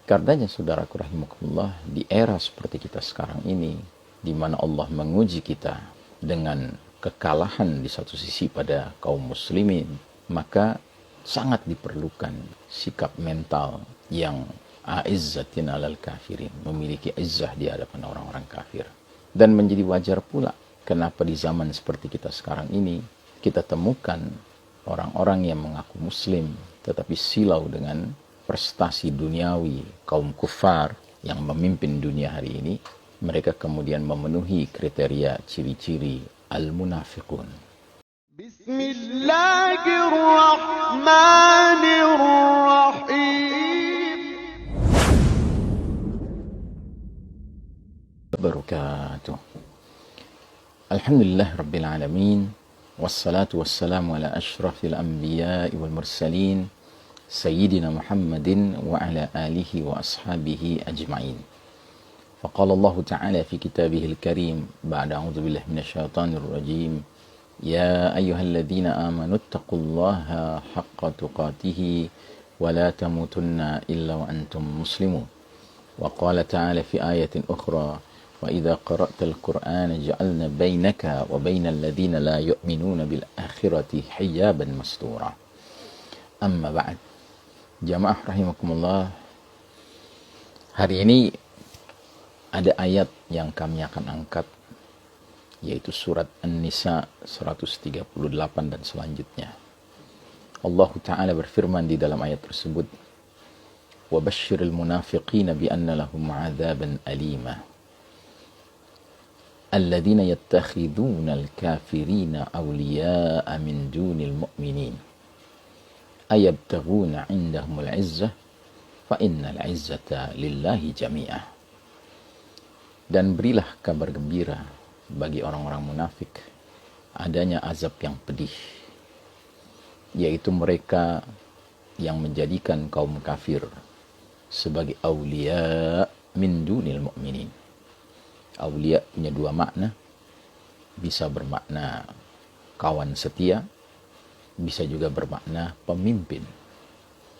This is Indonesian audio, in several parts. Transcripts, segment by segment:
Karenanya saudaraku rahimakumullah, di era seperti kita sekarang ini, di mana Allah menguji kita dengan kekalahan di satu sisi pada kaum muslimin, maka sangat diperlukan sikap mental yang a'izzatin alal kafirin, memiliki izzah di hadapan orang-orang kafir. Dan menjadi wajar pula kenapa di zaman seperti kita sekarang ini kita temukan orang-orang yang mengaku muslim tetapi silau dengan prestasi duniawi kaum kufar yang memimpin dunia hari ini. Mereka kemudian memenuhi kriteria ciri-ciri al-munafiqun. Bismillahirrahmanirrahim. Barakatuh. Alhamdulillah Rabbil Alamin. Wassalatu wassalamu ala ashrafil anbiya'i wal mursalin Sayyidina Muhammadin wa ala alihi wa ashabihi ajma'in. Faqala Allah Ta'ala fi kitabihil karim ba'da a'udzu billahi minasyaitonir rajim. Ya ayyuhalladzina amanu taqullaha haqqa tuqatih wa la tamutunna illa wa antum muslimun. Wa qala ta'ala fi ayatin ukhra wa idza qara'tal qur'ana ja'alna bainaka wa bainal ladzina la yu'minuna bil akhirati hijaban mastura. Amma ba'd. Jamaah rahimakumullah, hari ini ada ayat yang kami akan angkat, yaitu surat An-Nisa 138 dan selanjutnya. Allah Ta'ala berfirman di dalam ayat tersebut, وَبَشِّرِ الْمُنَافِقِينَ بِأَنَّ لَهُمْ عَذَابًا أَلِيمًا الَّذِينَ يَتَّخِذُونَ الْكَافِرِينَ أَوْلِيَاءَ مِنْ دُونِ الْمُؤْمِنِينَ ayabtaghuna indahumul izzah fa innal izzata lillahi jami'ah. Dan berilah kabar gembira bagi orang-orang munafik adanya azab yang pedih, yaitu mereka yang menjadikan kaum kafir sebagai awliya min dunil mu'minin. Awliya punya dua makna, bisa bermakna kawan setia, bisa juga bermakna pemimpin.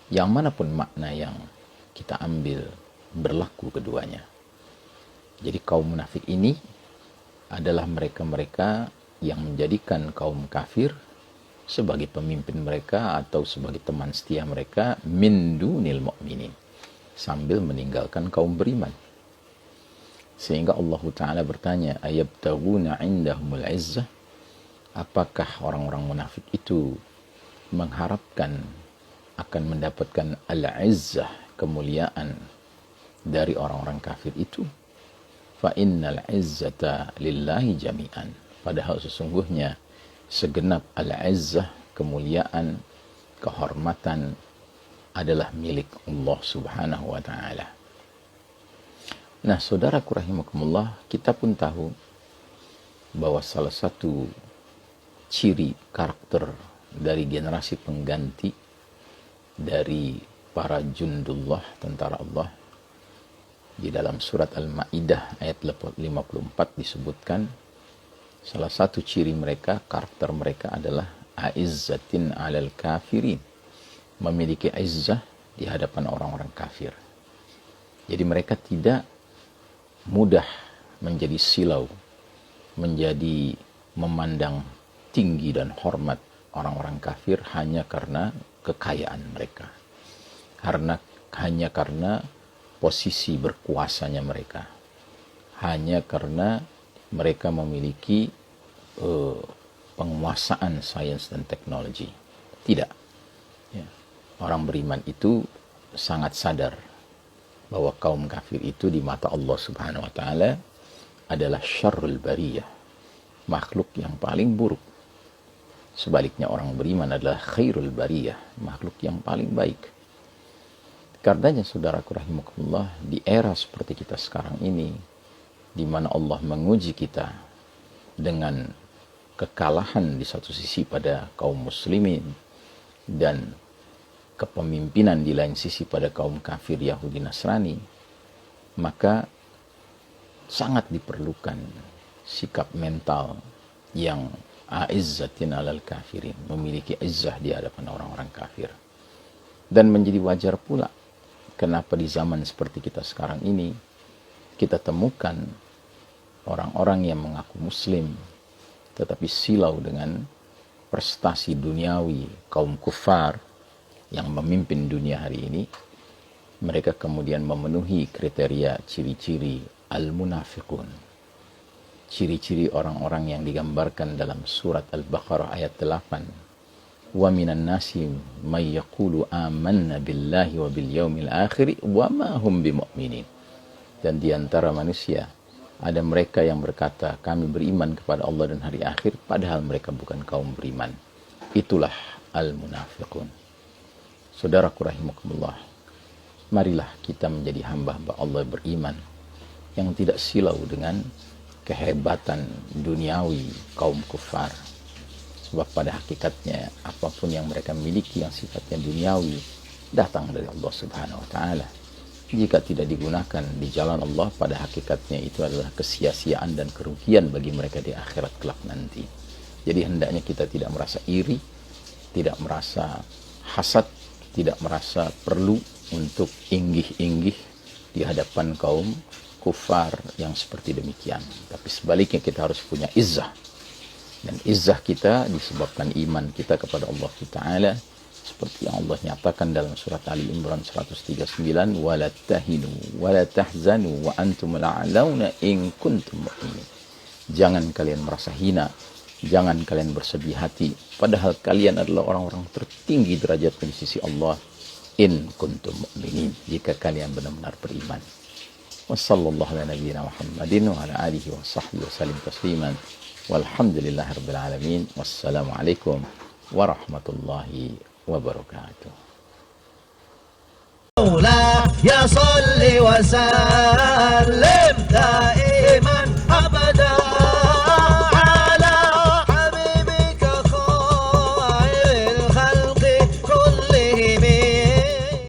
Yang manapun makna yang kita ambil, berlaku keduanya. Jadi kaum munafik ini adalah mereka-mereka yang menjadikan kaum kafir sebagai pemimpin mereka atau sebagai teman setia mereka min dunil mu'minin, sambil meninggalkan kaum beriman. Sehingga Allah Ta'ala bertanya, ayabtaghuna indahumul izzah, apakah orang-orang munafik itu mengharapkan akan mendapatkan al-izzah, kemuliaan dari orang-orang kafir itu? Fa innal izzata lillahi jami'an, padahal sesungguhnya segenap al-izzah, kemuliaan, kehormatan adalah milik Allah Subhanahu wa ta'ala. Nah, saudaraku rahimakumullah, kita pun tahu bahwa salah satu ciri karakter dari generasi pengganti dari para jundullah, tentara Allah, di dalam surat Al-Ma'idah ayat 54 disebutkan salah satu ciri mereka, karakter mereka adalah a'izzatin 'alal kafirin, memiliki izzah di hadapan orang-orang kafir. Jadi mereka tidak mudah menjadi silau, menjadi memandang tinggi dan hormat orang-orang kafir hanya karena kekayaan mereka, hanya karena posisi berkuasanya mereka, hanya karena mereka memiliki penguasaan sains dan teknologi. Tidak. Ya. Orang beriman itu sangat sadar bahwa kaum kafir itu di mata Allah Subhanahu wa ta'ala adalah syarrul bariyah, makhluk yang paling buruk. Sebaliknya orang beriman adalah khairul bariyah, makhluk yang paling baik. Karenanya saudaraku rahimakumullah, di era seperti kita sekarang ini, di mana Allah menguji kita dengan kekalahan di satu sisi pada kaum muslimin dan kepemimpinan di lain sisi pada kaum kafir Yahudi Nasrani, maka sangat diperlukan sikap mental yang a'izzatin alal kafirin, memiliki izzah di hadapan orang-orang kafir. Dan menjadi wajar pula kenapa di zaman seperti kita sekarang ini kita temukan orang-orang yang mengaku muslim tetapi silau dengan prestasi duniawi kaum kufar yang memimpin dunia hari ini. Mereka kemudian memenuhi kriteria ciri-ciri al-munafiqun, ciri-ciri orang-orang yang digambarkan dalam surat Al-Baqarah ayat 8. Wa minan nasi may yaqulu amanna billahi wa bil yaumil akhir wa ma hum bimu'minin. Dan di antara manusia ada mereka yang berkata kami beriman kepada Allah dan hari akhir, padahal mereka bukan kaum beriman. Itulah al-munafiqun. Saudaraku rahimakumullah, marilah kita menjadi hamba-hamba Allah beriman yang tidak silau dengan kehebatan duniawi kaum kufar. Sebab pada hakikatnya apapun yang mereka miliki yang sifatnya duniawi datang dari Allah Subhanahu wa taala. Jika tidak digunakan di jalan Allah, pada hakikatnya itu adalah kesia-siaan dan kerugian bagi mereka di akhirat kelak nanti. Jadi hendaknya kita tidak merasa iri, tidak merasa hasad, tidak merasa perlu untuk inggih-inggih di hadapan kaum kufar yang seperti demikian. Tapi sebaliknya kita harus punya izzah. Dan izzah kita disebabkan iman kita kepada Allah Ta'ala. Seperti yang Allah nyatakan dalam surat Ali Imran 139, وَلَا تَهِنُوا وَلَا تَحْزَنُوا وَأَنْتُمُ الْأَعْلَوْنَ إِن كُنْتُمْ مُؤْمِنِينَ. Jangan kalian merasa hina, jangan kalian bersedih hati, padahal kalian adalah orang-orang tertinggi derajatnya di sisi Allah. In kuntum mu'minin, jika kalian benar-benar beriman. Wassallallahu ala nabiyyina Muhammadin wa ala alihi wa sahbihi wa sallim tasliman. Walhamdulillahirabbil alamin. Wassalamualaikum warahmatullahi wabarakatuh. Ya salli wa sallim